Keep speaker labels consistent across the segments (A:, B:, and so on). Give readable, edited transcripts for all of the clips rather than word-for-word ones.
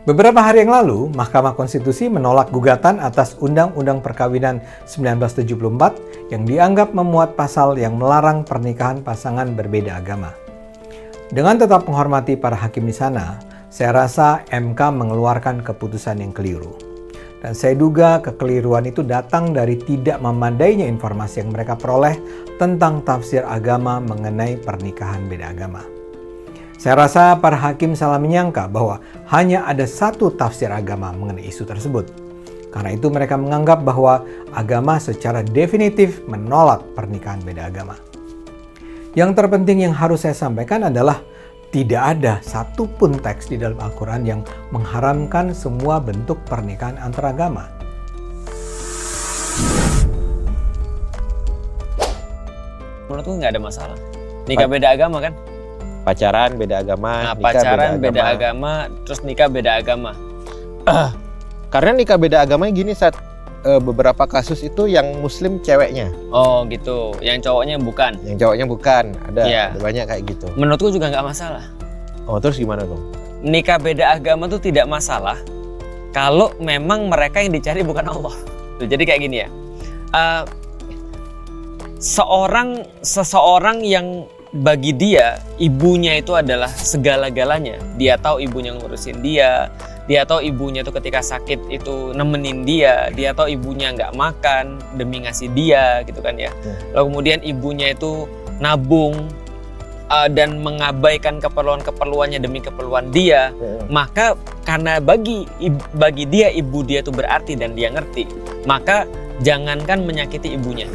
A: Beberapa hari yang lalu, Mahkamah Konstitusi menolak gugatan atas Undang-Undang Perkawinan 1974 yang dianggap memuat pasal yang melarang pernikahan pasangan berbeda agama. Dengan tetap menghormati para hakim di sana, saya rasa MK mengeluarkan keputusan yang keliru. Dan saya duga kekeliruan itu datang dari tidak memadainya informasi yang mereka peroleh tentang tafsir agama mengenai pernikahan beda agama. Saya rasa para hakim salah menyangka bahwa hanya ada satu tafsir agama mengenai isu tersebut. Karena itu mereka menganggap bahwa agama secara definitif menolak pernikahan beda agama. Yang terpenting yang harus saya sampaikan adalah tidak ada satupun teks di dalam Al-Quran yang mengharamkan semua bentuk pernikahan antaragama.
B: Menurutku nggak ada masalah. Nikah beda agama kan?
C: Pacaran beda agama,
B: Nah, pacaran beda agama, terus nikah beda agama.
C: Karena nikah beda agama gini beberapa kasus itu yang muslim ceweknya.
B: Oh gitu, yang cowoknya bukan.
C: Yang cowoknya bukan, ada banyak kayak gitu.
B: Menurutku juga nggak masalah.
C: Oh terus gimana dong?
B: Nikah beda agama tuh tidak masalah kalau memang mereka yang dicari bukan Allah. Tuh, jadi kayak gini ya, seseorang yang bagi dia ibunya itu adalah segala-galanya. Dia tahu ibunya ngurusin dia tahu ibunya tuh ketika sakit itu nemenin dia tahu ibunya nggak makan demi ngasih dia gitu kan ya. Lalu kemudian ibunya itu nabung dan mengabaikan keperluan-keperluannya demi keperluan dia. Maka karena bagi dia ibu dia itu berarti dan dia ngerti, maka jangankan menyakiti ibunya,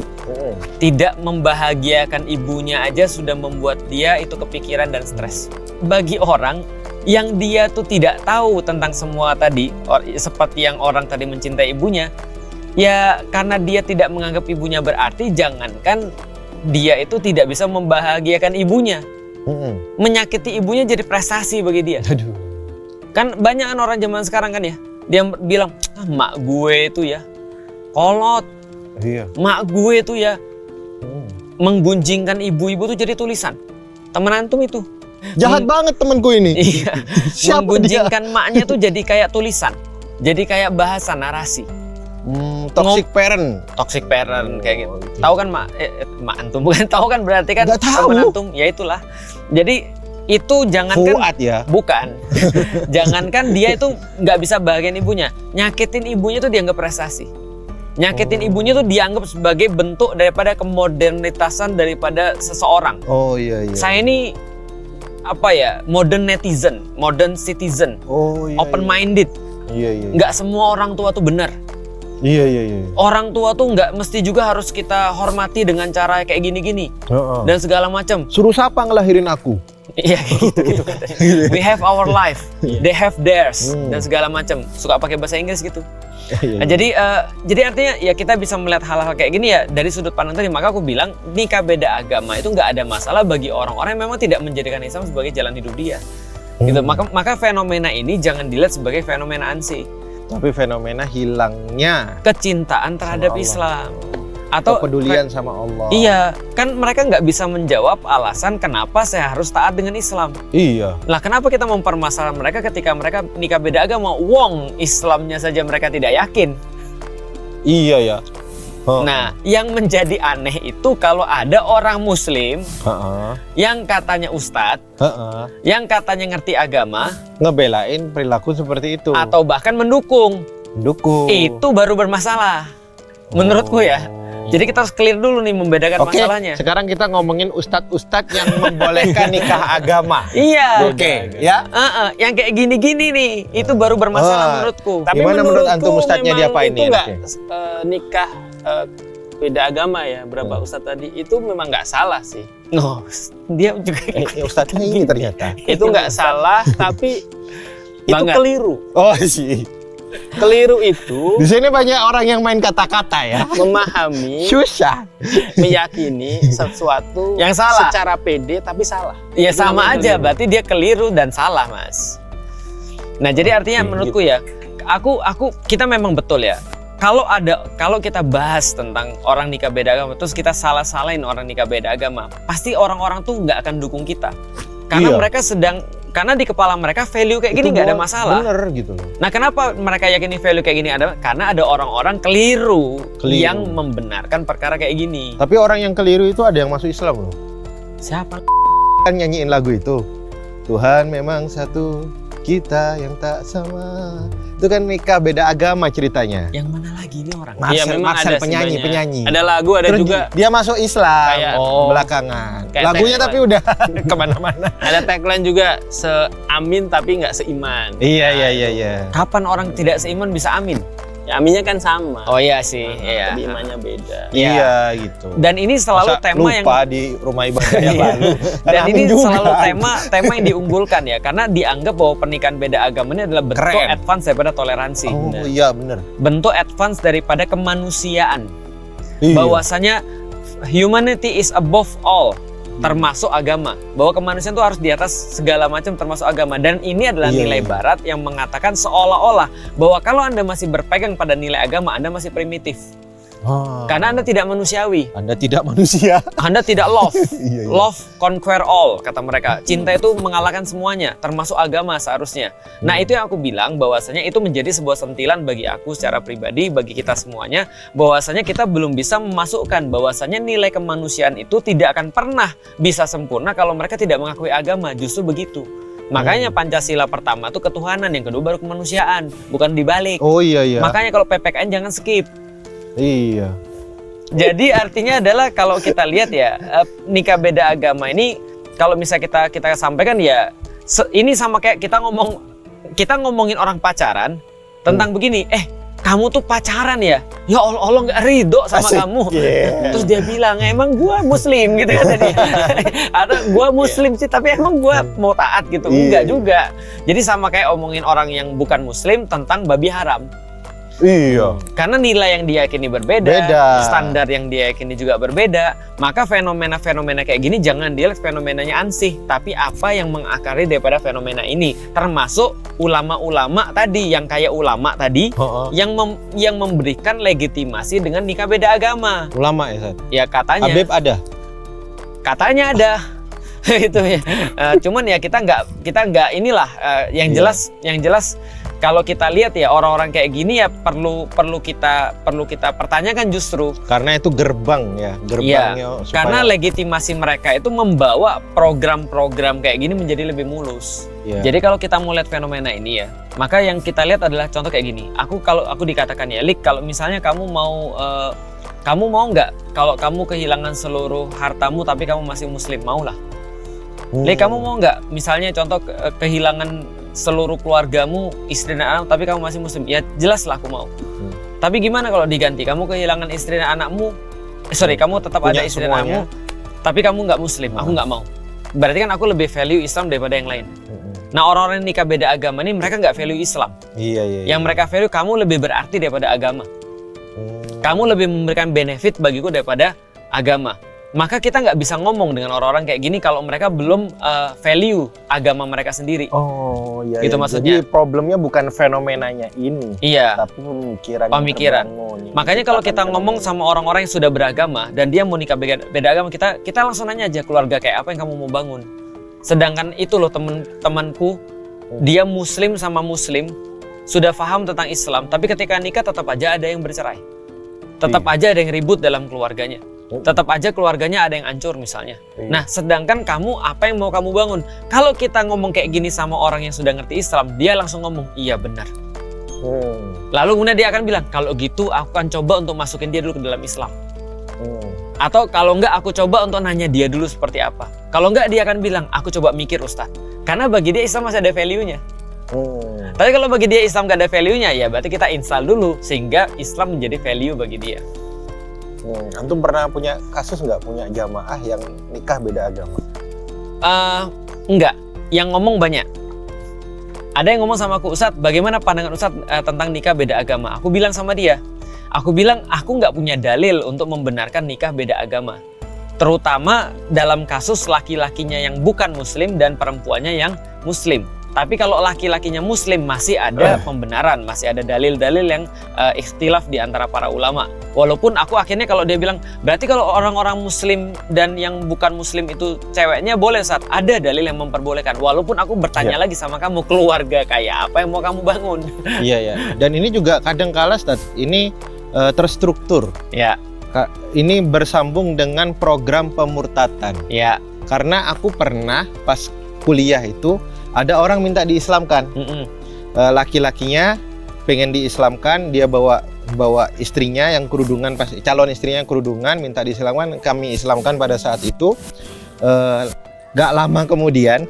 B: tidak membahagiakan ibunya aja sudah membuat dia itu kepikiran dan stres. Bagi orang yang dia tuh tidak tahu tentang semua tadi, seperti yang orang tadi mencintai ibunya, ya karena dia tidak menganggap ibunya berarti, jangankan dia itu tidak bisa membahagiakan ibunya, menyakiti ibunya jadi prestasi bagi dia.
C: Aduh.
B: Kan banyak orang zaman sekarang kan ya, dia bilang, mak gue itu ya kolot, mak gue itu ya menggunjingkan ibu-ibu tuh jadi tulisan. Temen antum itu
C: jahat banget temanku ini.
B: Iya. Menggunjingkan maknya tuh jadi kayak tulisan, jadi kayak bahasa narasi.
C: Toxic parent
B: Kayak gitu. Tahu kan mak antum, bukan tahu kan berarti kan temen antum, ya itulah. Jadi itu jangankan
C: ya?
B: Bukan. Jangankan dia itu nggak bisa bahagiain ibunya, nyakitin ibunya tuh dianggap prestasi. Nyakitin ibunya tuh dianggap sebagai bentuk daripada kemodernitasan daripada seseorang.
C: Oh iya.
B: Saya ini apa ya, modern netizen, modern citizen, open minded.
C: Iya.
B: Nggak semua orang tua tuh benar.
C: Iya.
B: Orang tua tuh nggak mesti juga harus kita hormati dengan cara kayak gini-gini dan segala macam.
C: Suruh siapa ngelahirin aku?
B: Iya gitu. We have our life, they have theirs dan segala macam. Suka pakai bahasa Inggris gitu. Nah, jadi artinya ya kita bisa melihat hal-hal kayak gini ya dari sudut pandang tadi. Maka aku bilang nikah beda agama itu nggak ada masalah bagi orang-orang yang memang tidak menjadikan Islam sebagai jalan hidup dia. Gitu. Maka fenomena ini jangan dilihat sebagai fenomena ansih,
C: tapi fenomena hilangnya
B: kecintaan terhadap Islam atau
C: kepedulian sama Allah.
B: Iya, kan mereka nggak bisa menjawab alasan kenapa saya harus taat dengan Islam.
C: Iya.
B: Lah kenapa kita mempermasalahkan mereka ketika mereka nikah beda agama? Wong Islamnya saja mereka tidak yakin.
C: Iya ya.
B: Nah, yang menjadi aneh itu kalau ada orang Muslim yang katanya ustadz, yang katanya ngerti agama,
C: ngebelain perilaku seperti itu,
B: atau bahkan mendukung. Itu baru bermasalah, menurutku ya. Jadi kita harus clear dulu nih membedakan masalahnya.
C: Sekarang kita ngomongin ustadz-ustadz yang membolehkan nikah agama.
B: Iya.
C: Ya.
B: Yang kayak gini-gini nih, itu baru bermasalah menurutku.
C: Tapi menurut antum ustadznya diapain nih?
D: Itu nggak nikah beda agama ya, berapa ustadz tadi itu memang nggak salah sih.
B: Dia juga
C: ustadznya ini ternyata.
D: Itu nggak salah, tapi itu keliru.
C: Oh sih.
D: Keliru itu
C: di sini banyak orang yang main kata-kata ya,
D: memahami,
C: susah
D: meyakini sesuatu
B: yang salah
D: secara pede tapi salah.
B: Ya sama aja, berarti dia keliru dan salah, Mas. Nah, jadi artinya menurutku ya, kita memang betul ya. Kalau kita bahas tentang orang nikah beda agama, terus kita salah-salahin orang nikah beda agama, pasti orang-orang tuh nggak akan dukung kita. Karena mereka sedang Karena di kepala mereka value kayak gini
C: Itu
B: nggak ada
C: gua
B: masalah.
C: Bener gitu loh.
B: Nah, kenapa mereka yakini value kayak gini ada? Karena ada orang-orang keliru yang membenarkan perkara kayak gini.
C: Tapi orang yang keliru itu ada yang masuk Islam loh.
B: Siapa?
C: Kan nyanyiin lagu itu. Tuhan memang satu, kita yang tak sama. Itu kan nikah beda agama ceritanya.
B: Yang mana lagi ini orang?
D: Iya, memang ada sih
C: penyanyi,
D: banyak.
C: penyanyi.
D: Ada lagu, ada
C: Terus
D: juga
C: dia masuk Islam
D: Kayak-
C: belakangan.
D: Kayak
C: Lagunya
D: tagline.
C: tapi udah kemana-mana.
D: ada tagline juga seamin tapi nggak seiman.
C: Iya.
B: Kapan orang tidak seiman bisa amin?
D: Ya aminnya kan sama.
B: Oh iya sih, iya.
D: Tapi imannya beda.
B: Iya.
C: Iya gitu.
B: Dan ini selalu
C: Masa
B: tema yang
C: lupa di rumah ibadah yang
B: Iya.
C: lalu. Kan
B: dan
C: amin
B: ini
C: juga.
B: selalu tema yang diunggulkan ya, karena dianggap bahwa pernikahan beda agama ini adalah bentuk
C: Keren.
B: advance daripada toleransi.
C: Oh
B: Benar.
C: iya bener.
B: Bentuk advance daripada kemanusiaan.
C: Iya.
B: Bahwasanya humanity is above all, termasuk agama. Bahwa kemanusiaan itu harus di atas segala macam termasuk agama. Dan ini adalah
C: Iya,
B: nilai
C: iya.
B: barat yang mengatakan seolah-olah bahwa kalau Anda masih berpegang pada nilai agama, Anda masih primitif.
C: Ah,
B: Karena Anda tidak manusiawi.
C: Anda tidak manusia.
B: Anda tidak love.
C: Iya.
B: Love conquer all, kata mereka. Cinta itu mengalahkan semuanya, termasuk agama seharusnya. Nah, itu yang aku bilang bahwasanya itu menjadi sebuah sentilan bagi aku secara pribadi, bagi kita semuanya, bahwasanya kita belum bisa memasukkan bahwasanya nilai kemanusiaan itu tidak akan pernah bisa sempurna kalau mereka tidak mengakui agama. Justru begitu. Makanya Pancasila pertama itu ketuhanan, yang kedua baru kemanusiaan, bukan dibalik.
C: Oh iya.
B: Makanya kalau PPKN jangan skip.
C: Iya.
B: Jadi artinya adalah kalau kita lihat ya, nikah beda agama ini kalau misalnya kita sampaikan ya ini sama kayak kita ngomongin orang pacaran tentang begini, kamu tuh pacaran ya Allah nggak ridho sama
C: Asik.
B: kamu.
C: Yeah.
B: Terus dia bilang emang gua muslim gitu kan tadi. Atau gua muslim sih tapi emang gua mau taat gitu.
C: Iya.
B: Enggak juga. Jadi sama kayak omongin orang yang bukan muslim tentang babi haram.
C: Iya.
B: Karena nilai yang diyakini berbeda,
C: Beda.
B: standar yang diyakini juga berbeda, maka fenomena-fenomena kayak gini jangan dilihat fenomenanya ansih, tapi apa yang mengakari daripada fenomena ini, termasuk ulama-ulama tadi, yang kayak ulama tadi, yang memberikan legitimasi dengan nikah beda agama.
C: Ulama ya, Sat?
B: Ya katanya,
C: Habib ada.
B: katanya ada. Itu ya. Cuman ya kita nggak inilah yang jelas kalau kita lihat ya orang-orang kayak gini ya perlu kita pertanyakan justru.
C: Karena itu gerbang ya, gerbangnya supaya
B: Karena legitimasi mereka itu membawa program-program kayak gini menjadi lebih mulus.
C: Iya.
B: Jadi kalau kita mau lihat fenomena ini ya, maka yang kita lihat adalah contoh kayak gini. Kalau aku dikatakan ya, Lik, kalau misalnya kamu mau nggak kalau kamu kehilangan seluruh hartamu tapi kamu masih muslim, maulah. Lik, kamu mau nggak misalnya contoh kehilangan seluruh keluargamu, istri dan anak, tapi kamu masih muslim? Ya jelas lah aku mau. Tapi gimana kalau diganti? Kamu kehilangan istri dan anakmu, kamu tetap
C: Punya
B: ada istri dan
C: semuanya.
B: anakmu, tapi kamu nggak muslim. Aku nggak mau. Berarti kan aku lebih value Islam daripada yang lain. Nah, orang-orang yang nikah beda agama ini mereka nggak value Islam.
C: Iya.
B: Yang mereka value kamu lebih berarti daripada agama. Kamu lebih memberikan benefit bagiku daripada agama. Maka kita nggak bisa ngomong dengan orang-orang kayak gini kalau mereka belum value agama mereka sendiri.
C: Oh iya.
B: Itu maksudnya.
C: Jadi problemnya bukan fenomenanya ini,
B: Iya.
C: tapi pemikiran.
B: Pemikiran. Makanya kalau kita ngomong sama orang-orang yang sudah beragama dan dia mau nikah beda agama, kita langsung nanya aja keluarga kayak apa yang kamu mau bangun. Sedangkan itu loh teman-temanku, dia muslim sama muslim, sudah paham tentang Islam, tapi ketika nikah tetap aja ada yang bercerai. Tetap aja ada yang ribut dalam keluarganya. Tetap aja keluarganya ada yang hancur misalnya. Nah, sedangkan kamu, apa yang mau kamu bangun? Kalau kita ngomong kayak gini sama orang yang sudah ngerti Islam, dia langsung ngomong, iya benar. Lalu kemudian dia akan bilang, kalau gitu aku akan coba untuk masukin dia dulu ke dalam Islam. Atau kalau enggak, aku coba untuk nanya dia dulu seperti apa. Kalau enggak, dia akan bilang, aku coba mikir Ustadz. Karena bagi dia Islam masih ada value-nya. Tapi kalau bagi dia Islam gak ada value-nya, ya berarti kita install dulu sehingga Islam menjadi value bagi dia.
C: Antum pernah punya kasus nggak punya jamaah yang nikah beda agama?
B: Enggak, yang ngomong banyak. Ada yang ngomong sama aku, Ustadz, bagaimana pandangan Ustadz tentang nikah beda agama? Aku bilang sama dia, aku nggak punya dalil untuk membenarkan nikah beda agama. Terutama dalam kasus laki-lakinya yang bukan muslim dan perempuannya yang muslim. Tapi kalau laki-lakinya muslim masih ada pembenaran, masih ada dalil-dalil yang ikhtilaf di antara para ulama. Walaupun aku akhirnya kalau dia bilang, berarti kalau orang-orang muslim dan yang bukan muslim itu ceweknya boleh, Ustaz. Ada dalil yang memperbolehkan. Walaupun aku bertanya lagi sama kamu, keluarga kayak apa yang mau kamu bangun?
C: Iya ya. Dan ini juga kadang kala, Ustaz, ini terstruktur.
B: Ya.
C: Ini bersambung dengan program pemurtatan.
B: Ya.
C: Karena aku pernah pas kuliah itu ada orang minta diislamkan. Laki-lakinya pengen diislamkan, dia bawa istrinya yang kerudungan, calon istrinya yang kerudungan, minta diislamkan. Kami islamkan pada saat itu. Gak lama kemudian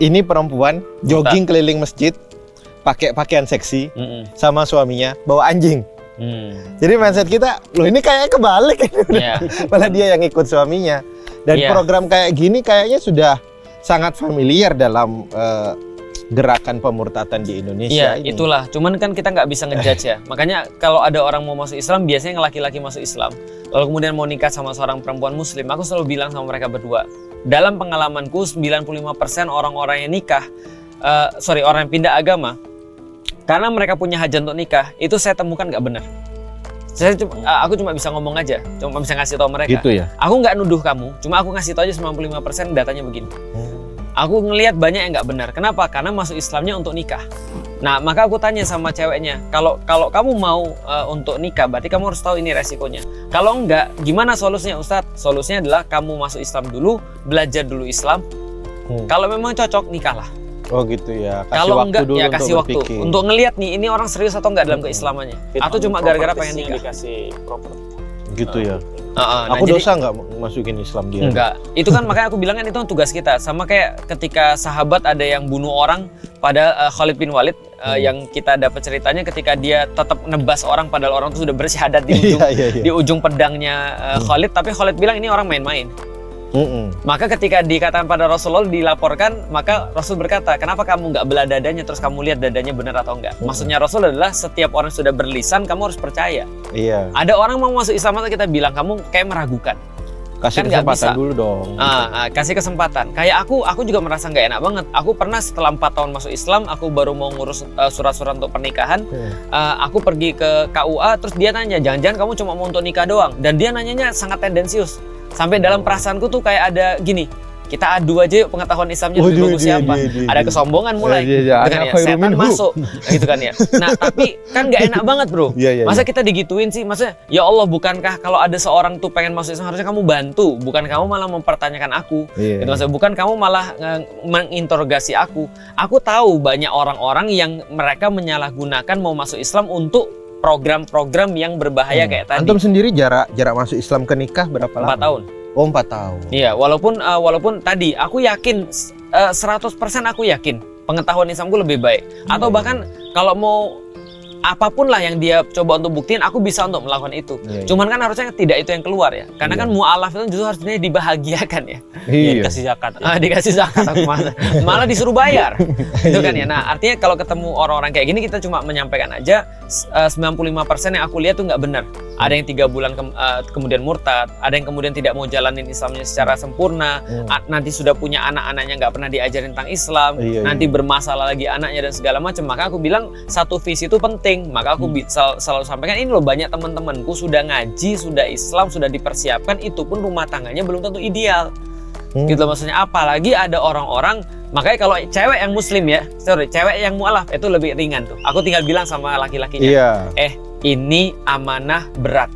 C: ini perempuan jogging keliling masjid pakai pakaian seksi sama suaminya bawa anjing. Jadi mindset kita, loh ini kayak kebalik. Malah dia yang ikut suaminya. Dan program kayak gini kayaknya sudah sangat familiar dalam gerakan pemurtatan di Indonesia.
B: Iya, itulah. Cuman kan kita nggak bisa ngejudge ya. Makanya kalau ada orang mau masuk Islam, biasanya yang laki-laki masuk Islam, lalu kemudian mau nikah sama seorang perempuan Muslim, aku selalu bilang sama mereka berdua, dalam pengalamanku 95% orang-orang yang nikah, orang yang pindah agama, karena mereka punya hajat untuk nikah, itu saya temukan nggak benar. Aku cuma bisa ngomong aja, cuma bisa ngasih tahu mereka.
C: Gitu ya?
B: Aku nggak nuduh kamu, cuma aku ngasih tahu aja 95% datanya begini. Aku ngelihat banyak yang nggak benar. Kenapa? Karena masuk Islamnya untuk nikah. Nah, maka aku tanya sama ceweknya, kalau kamu mau untuk nikah, berarti kamu harus tahu ini resikonya. Kalau enggak, gimana solusinya, Ustadz? Solusinya adalah kamu masuk Islam dulu, belajar dulu Islam. Kalau memang cocok, nikahlah.
C: Oh gitu ya.
B: Kalau enggak, ya kasih waktu untuk ngelihat nih, ini orang serius atau enggak dalam keislamannya. Atau cuma gara-gara pengen nikah.
D: Dikasih properti.
C: Gitu ya.
B: Nah,
C: aku dosa nggak masukin Islam dia?
B: Enggak. Itu kan makanya aku bilang kan itu tugas kita. Sama kayak ketika sahabat ada yang bunuh orang pada Khalid bin Walid, yang kita dapat ceritanya ketika dia tetap nebas orang padahal orang itu sudah bersyahadat di ujung pedangnya Khalid, tapi Khalid bilang ini orang main-main. Maka ketika dikatakan pada Rasulullah, dilaporkan, maka Rasul berkata, kenapa kamu nggak belah dadanya terus kamu lihat dadanya benar atau enggak? Maksudnya Rasul adalah setiap orang sudah berlisan, kamu harus percaya.
C: Iya.
B: Ada orang mau masuk Islam atau kita bilang kamu kayak meragukan.
C: Kasih
B: kan
C: kesempatan dulu dong.
B: Kasih kesempatan. Kayak aku juga merasa nggak enak banget. Aku pernah setelah 4 tahun masuk Islam, aku baru mau ngurus surat-surat untuk pernikahan. Aku pergi ke KUA, terus dia nanya, jangan-jangan kamu cuma mau untuk nikah doang? Dan dia nanyanya sangat tendensius. Sampai dalam perasaanku tuh kayak ada gini, kita adu aja yuk pengetahuan Islamnya lebih bagus siapa. Ada kesombongan mulai, gitu kan ya, setan masuk, gitu kan ya. Nah tapi kan nggak enak banget bro. Masa kita digituin sih, maksudnya ya Allah, bukankah kalau ada seorang tuh pengen masuk Islam harusnya kamu bantu, bukan kamu malah mempertanyakan aku. Gitu, maksudnya bukan kamu malah menginterogasi aku. Aku tahu banyak orang-orang yang mereka menyalahgunakan mau masuk Islam untuk program-program yang berbahaya kayak tadi.
C: Antum sendiri jarak masuk Islam ke nikah berapa lama?
B: 4 tahun.
C: Oh 4 tahun.
B: Iya, walaupun tadi aku yakin 100% aku yakin pengetahuan Islamku lebih baik. Atau bahkan kalau mau apapun lah yang dia coba untuk buktiin, aku bisa untuk melakukan itu. Cuman kan harusnya tidak itu yang keluar ya. Karena kan mu'alaf itu justru harusnya dibahagiakan ya.
D: Dikasih zakat.
B: Dikasih zakat aku malah disuruh bayar. Itu kan ya. Nah, artinya kalau ketemu orang-orang kayak gini, kita cuma menyampaikan aja 95% yang aku lihat tuh nggak benar. Ada yang 3 bulan kemudian murtad, ada yang kemudian tidak mau jalanin Islamnya secara sempurna, nanti sudah punya anak-anaknya nggak pernah diajarin tentang Islam, nanti bermasalah lagi anaknya dan segala macam. Maka aku bilang satu visi itu penting. Maka aku selalu sampaikan, ini loh banyak teman-temanku sudah ngaji, sudah Islam, sudah dipersiapkan, itu pun rumah tangganya belum tentu ideal. Gitu maksudnya. Apalagi ada orang-orang, makanya kalau cewek yang muslim ya, cewek yang mu'alaf itu lebih ringan tuh. Aku tinggal bilang sama laki-lakinya, ini amanah berat.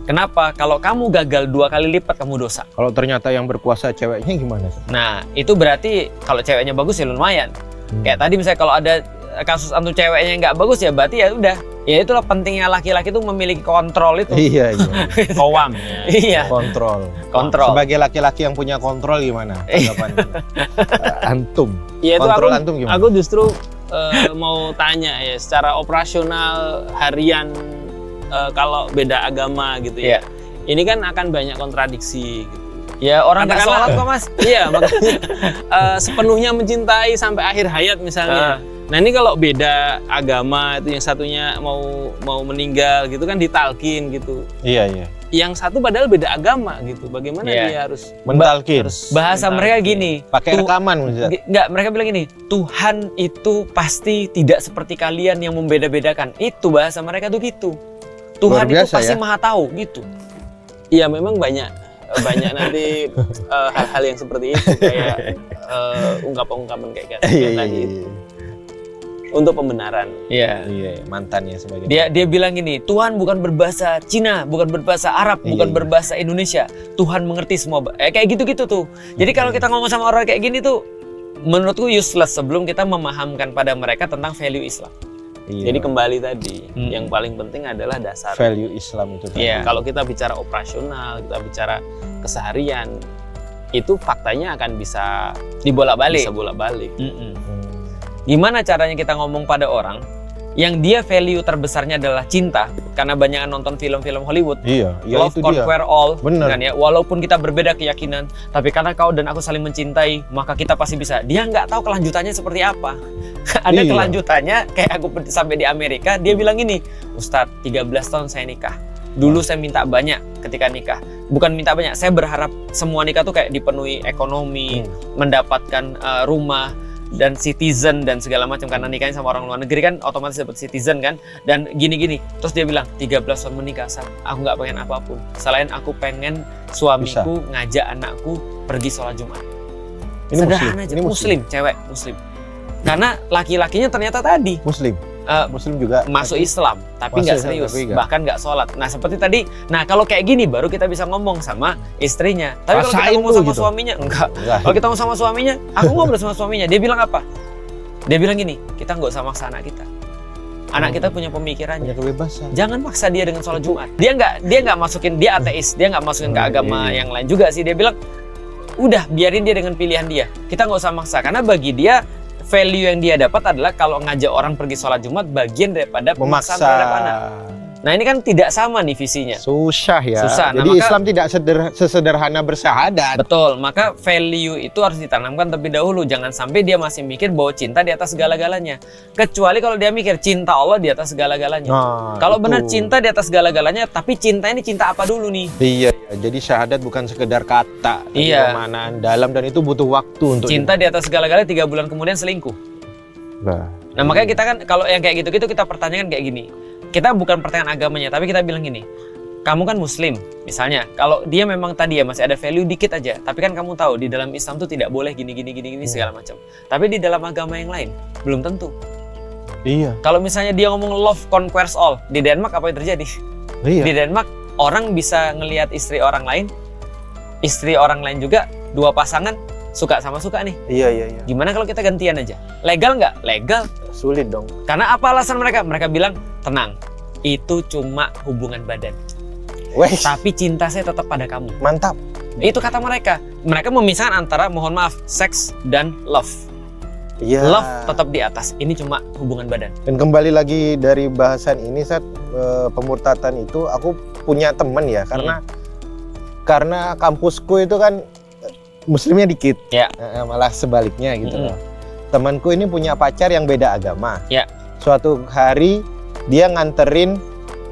B: Kenapa? Kalau kamu gagal 2 kali lipat, kamu dosa.
C: Kalau ternyata yang berkuasa ceweknya gimana?
B: Nah, itu berarti kalau ceweknya bagus ya lumayan. Kayak tadi misalnya kalau ada kasus antum ceweknya nggak bagus ya berarti ya udah. Ya itulah pentingnya laki-laki itu memiliki kontrol itu.
C: Iya.
D: Kowam.
B: Iya.
C: Kontrol. Sebagai laki-laki yang punya kontrol gimana tanggapannya? Antum.
D: Ya itu
C: kontrol antum gimana?
D: Aku justru mau tanya ya, secara operasional harian kalau beda agama gitu ya. Ini kan akan banyak kontradiksi gitu.
B: Ya orang nggak sholat kok mas.
D: Iya makanya sepenuhnya mencintai sampai akhir hayat misalnya. Nah ini kalau beda agama itu, yang satunya mau meninggal gitu kan ditalkin gitu.
C: Iya.
D: yang satu padahal beda agama gitu. Bagaimana dia harus
C: mentalkin.
B: Bahasa mereka gini,
C: Pakai rekaman Ustaz.
B: Enggak, mereka bilang gini, Tuhan itu pasti tidak seperti kalian yang membeda-bedakan. Itu bahasa mereka tuh gitu. Tuhan
C: Luar biasa,
B: itu pasti
C: ya.
B: maha tahu gitu.
D: Iya, memang banyak nanti hal-hal yang seperti itu kayak ungkapan-ungkapan kayak
C: Iya,
D: tadi untuk pembenaran.
B: Iya.
C: Iya, mantannya sebagai
B: Dia bilang gini, Tuhan bukan berbahasa Cina, bukan berbahasa Arab, bukan berbahasa Indonesia. Tuhan mengerti semua. Kayak gitu-gitu tuh. Jadi kalau kita ngomong sama orang kayak gini tuh, menurutku useless sebelum kita memahamkan pada mereka tentang value Islam.
C: Iya.
D: Jadi kembali tadi, yang paling penting adalah dasar.
C: value Islam itu tadi.
B: Iya.
D: Kalau kita bicara operasional, kita bicara keseharian, itu faktanya akan bisa
B: Dibolak-balik.
D: bisa bolak-balik.
B: Gimana caranya kita ngomong pada orang yang dia value terbesarnya adalah cinta, karena banyak nonton film-film Hollywood.
C: Iya,
B: Love
C: itu dia.
B: conquer all.
C: Bener.
B: Kan ya, walaupun kita berbeda keyakinan, tapi karena kau dan aku saling mencintai, maka kita pasti bisa. Dia nggak tahu kelanjutannya seperti apa. Ada
C: Iya.
B: kelanjutannya, kayak aku sampai di Amerika, dia bilang gini, Ustadz, 13 tahun saya nikah. Dulu saya minta banyak ketika nikah. Bukan minta banyak, saya berharap semua nikah tuh kayak dipenuhi ekonomi, mendapatkan rumah, dan citizen dan segala macam, karena nikahnya sama orang luar negeri kan otomatis dapat citizen kan, dan gini-gini. Terus dia bilang 13 tahun menikah, aku nggak pengen apapun selain aku pengen suamiku ngajak anakku pergi sholat Jumat.
C: Ini
B: Sederhana
C: muslim.
B: aja.
C: Ini
B: Muslim, cewek muslim. Karena laki-lakinya ternyata tadi
C: Muslim. Muslim juga
B: masuk Islam tapi
C: Masuk
B: nggak
C: Islam,
B: serius,
C: tapi nggak.
B: bahkan nggak sholat. Nah seperti tadi, nah kalau kayak gini baru kita bisa ngomong sama istrinya. Tapi kalau kita
C: Rasain
B: ngomong
C: lu
B: sama
C: gitu.
B: suaminya, enggak.
C: Enggak.
B: Kalau kita ngomong sama suaminya, aku ngobrol sama suaminya, dia bilang apa? Dia bilang gini, kita nggak usah maksa anak kita. Anak kita punya pemikirannya.
C: Punya kebebasan.
B: Jangan paksa dia dengan sholat Jumat. Dia nggak masukin, dia ateis, dia nggak masukin ke agama yang lain juga sih. Dia bilang, udah biarin dia dengan pilihan dia. Kita nggak usah maksa, karena bagi dia value yang dia dapat adalah kalau ngajak orang pergi sholat Jumat bagian daripada pemaksaan
C: Memaksa.
B: terhadap anak. Nah ini kan tidak sama nih visinya.
C: Susah ya.
B: Susah. Nah,
C: Jadi
B: maka-
C: Islam tidak sesederhana bersyahadat.
B: Betul, maka value itu harus ditanamkan terlebih dahulu. Jangan sampai dia masih mikir bahwa cinta di atas segala-galanya. Kecuali kalau dia mikir cinta Allah di atas segala-galanya.
C: Nah,
B: Kalau
C: itu.
B: benar cinta di atas segala-galanya, tapi cinta ini cinta apa dulu nih?
C: Iya, jadi syahadat bukan sekedar kata, tapi
B: Iya.
C: kemaknaan dalam, dan itu butuh waktu untuk
B: Cinta di atas segala-galanya 3 bulan kemudian selingkuh. Nah makanya kita kan kalau yang kayak gitu-gitu kita pertanyakan kayak gini. Kita bukan pertanyaan agamanya, tapi kita bilang gini. Kamu kan muslim, misalnya. Kalau dia memang tadi ya masih ada value dikit aja, tapi kan kamu tahu di dalam Islam tuh tidak boleh gini segala macam. Tapi di dalam agama yang lain belum tentu.
C: Iya.
B: Kalau misalnya dia ngomong love conquers all, di Denmark apa yang terjadi?
C: Iya.
B: Di Denmark orang bisa ngelihat istri orang lain juga, dua pasangan suka sama suka nih.
C: Iya.
B: Gimana kalau kita gantian aja? Legal nggak? Legal.
C: Sulit dong.
B: Karena apa alasan mereka? Mereka bilang, tenang, itu cuma hubungan badan.
C: Wes,
B: Tapi cinta saya tetap pada kamu.
C: mantap.
B: Itu kata mereka. Mereka memisahkan antara, mohon maaf, seks dan love.
C: Iya.
B: Love tetap di atas, ini cuma hubungan badan.
C: Dan kembali lagi dari bahasan ini, saat pemurtatan itu, aku punya teman ya, karena kampusku itu kan muslimnya dikit.
B: Ya.
C: Malah sebaliknya gitu loh. Temanku ini punya pacar yang beda agama.
B: Ya.
C: Suatu hari dia nganterin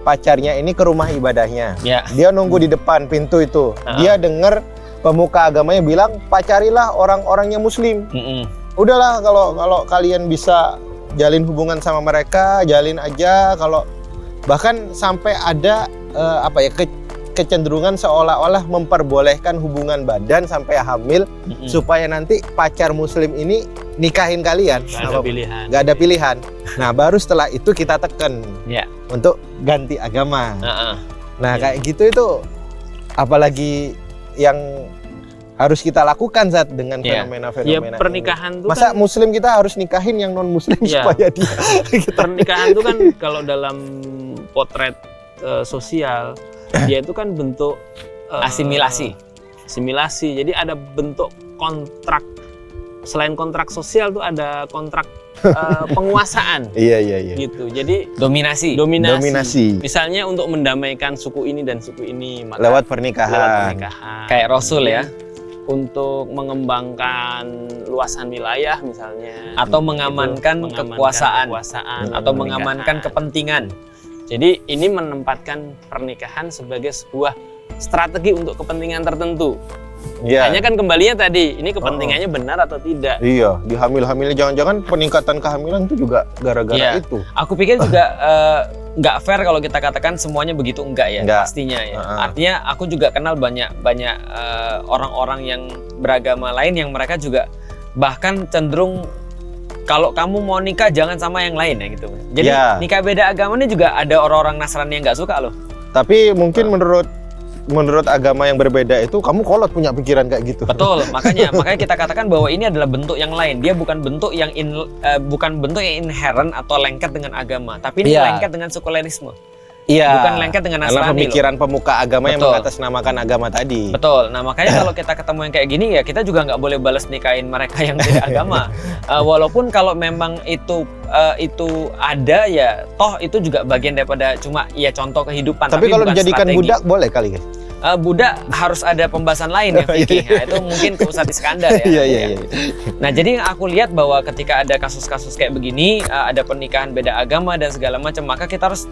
C: pacarnya ini ke rumah ibadahnya.
B: Ya.
C: Dia nunggu di depan pintu itu. Dia dengar pemuka agamanya bilang, pacarilah orang-orang yang muslim. Udahlah, kalau kalian bisa jalin hubungan sama mereka, jalin aja. Kalau bahkan sampai ada kecenderungan seolah-olah memperbolehkan hubungan badan sampai hamil, supaya nanti pacar muslim ini nikahin kalian.
D: Nggak ada pilihan.
C: Nggak ada pilihan. Nah, baru setelah itu kita tekan
B: Ya.
C: untuk ganti agama. Nah,
D: Ya.
C: kayak gitu itu apalagi yang harus kita lakukan saat dengan
B: Ya.
C: fenomena-fenomena
D: Ya pernikahan
C: ini.
D: itu
C: Masa
D: kan,
C: muslim kita harus nikahin yang non muslim
D: Ya.
C: supaya dia
D: pernikahan itu kan kalau dalam potret sosial, dia itu kan bentuk
B: Asimilasi.
D: Asimilasi. Jadi ada bentuk kontrak. Selain kontrak sosial tuh ada kontrak penguasaan.
C: Iya.
D: Gitu. Jadi
B: Dominasi.
C: Dominasi
D: Misalnya untuk mendamaikan suku ini dan suku ini, maka
C: lewat
D: lewat
C: pernikahan.
D: pernikahan.
B: Kayak Rasul ya.
D: Untuk mengembangkan luasan wilayah misalnya.
B: Atau mengamankan
D: Mengamankan
B: kekuasaan.
D: kekuasaan
B: Atau
D: pernikahan.
B: mengamankan kepentingan.
D: Jadi ini menempatkan pernikahan sebagai sebuah strategi untuk kepentingan tertentu.
C: Iya.
D: Hanya kan kembalinya tadi, ini kepentingannya benar atau tidak.
C: Iya, dihamil-hamilnya jangan-jangan peningkatan kehamilan itu juga gara-gara itu.
D: Aku pikir juga nggak fair kalau kita katakan semuanya begitu, enggak ya,
C: Enggak.
D: pastinya ya. Artinya aku juga kenal banyak orang-orang yang beragama lain yang mereka juga bahkan cenderung kalau kamu mau nikah jangan sama yang lain ya gitu. Jadi nikah beda agama ini juga ada orang-orang Nasrani yang nggak suka loh.
C: Tapi mungkin menurut agama yang berbeda itu kamu kolot punya pikiran kayak gitu.
D: Betul, makanya kita katakan bahwa ini adalah bentuk yang lain. Dia bukan bentuk yang inherent atau lengket dengan agama, tapi ini lengket dengan sekulerisme.
C: Iya.
D: Bukan lengket dengan
C: Karena
D: Nasrani.
C: pemikiran pemuka agama yang
D: Betul.
C: mengatasnamakan agama tadi.
D: Betul. Nah makanya kalau kita ketemu yang kayak gini ya kita juga nggak boleh balas nikahin mereka yang beda agama. Walaupun kalau memang itu ada ya, toh itu juga bagian daripada cuma ya contoh kehidupan.
C: Tapi kalau
D: bukan
C: dijadikan
D: strategi.
C: budak boleh kali guys.
D: Budak harus ada pembahasan lain ya fikih. Nah, itu mungkin ke Ustadz Iskandar ya.
C: Iya.
D: Nah jadi yang aku lihat bahwa ketika ada kasus-kasus kayak begini, ada pernikahan beda agama dan segala macam, maka kita harus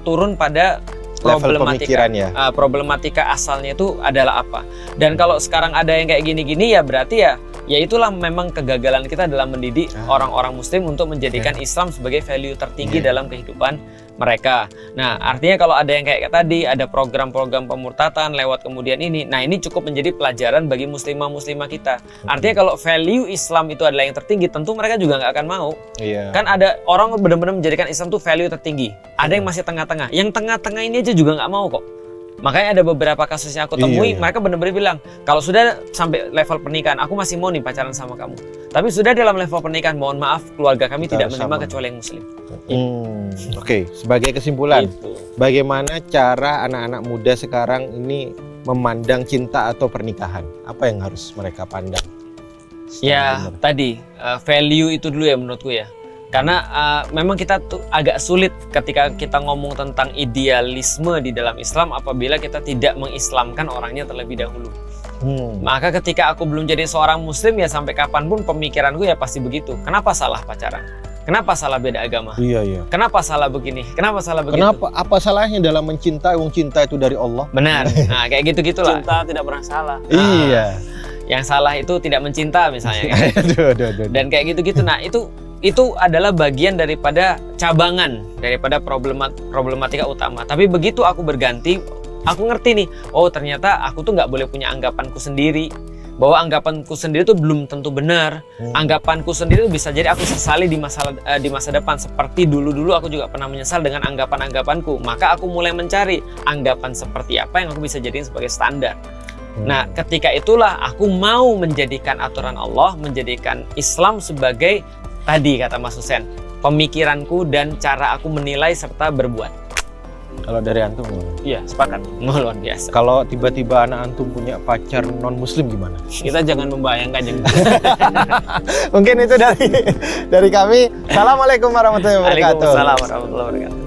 D: turun pada
C: Level pemikirannya.
D: Problematika asalnya itu adalah apa. Dan kalau sekarang ada yang kayak gini-gini ya berarti ya itulah memang kegagalan kita dalam mendidik orang-orang muslim untuk menjadikan Islam sebagai value tertinggi dalam kehidupan mereka. Nah, artinya kalau ada yang kayak tadi, ada program-program pemurtatan lewat kemudian ini, nah ini cukup menjadi pelajaran bagi muslimah-muslimah kita. Artinya kalau value Islam itu adalah yang tertinggi, tentu mereka juga nggak akan mau.
C: Iya.
D: Kan ada orang benar-benar menjadikan Islam itu value tertinggi. Ada yang masih tengah-tengah. Yang tengah-tengah ini aja juga nggak mau kok. Makanya ada beberapa kasus yang aku temui, mereka benar-benar bilang, kalau sudah sampai level pernikahan, aku masih mau nih pacaran sama kamu. Tapi sudah dalam level pernikahan, mohon maaf, keluarga kami tidak menerima kecuali yang muslim.
C: Oke, sebagai kesimpulan, bagaimana cara anak-anak muda sekarang ini memandang cinta atau pernikahan? Apa yang harus mereka pandang?
D: Ya, tadi value itu dulu ya menurutku ya. Karena memang kita tuh agak sulit ketika kita ngomong tentang idealisme di dalam Islam apabila kita tidak mengislamkan orangnya terlebih dahulu. Maka ketika aku belum jadi seorang muslim ya sampai kapanpun pemikiranku ya pasti begitu. Kenapa salah pacaran? Kenapa salah beda agama?
C: Iya.
D: Kenapa salah begini? Kenapa salah begitu?
C: Kenapa? Apa salahnya dalam mencintai? Wong cinta itu dari Allah.
D: Benar. Nah kayak gitu-gitulah.
B: Cinta tidak pernah salah.
C: Iya.
D: Yang salah itu tidak mencinta misalnya. Kan?
C: Aduh.
D: Dan kayak gitu-gitu. Nah itu adalah bagian daripada cabangan daripada problematika utama. Tapi begitu aku berganti, aku ngerti nih, oh ternyata aku tuh nggak boleh punya anggapanku sendiri. Bahwa anggapanku sendiri tuh belum tentu benar. Anggapanku sendiri tuh bisa jadi aku sesali di masa depan. Seperti dulu aku juga pernah menyesal dengan anggapan-anggapanku. Maka aku mulai mencari anggapan seperti apa yang aku bisa jadiin sebagai standar. Nah, ketika itulah aku mau menjadikan aturan Allah, menjadikan Islam sebagai tadi kata Mas Husen, pemikiranku dan cara aku menilai serta berbuat.
C: Kalau dari antum,
D: Iya, sepakat. Luar biasa.
C: kalau tiba-tiba anak antum punya pacar non muslim gimana?
D: Kita jangan membayangkan yang
C: Mungkin itu dari kami. Assalamualaikum warahmatullahi wabarakatuh.
D: Waalaikumsalam warahmatullahi wabarakatuh.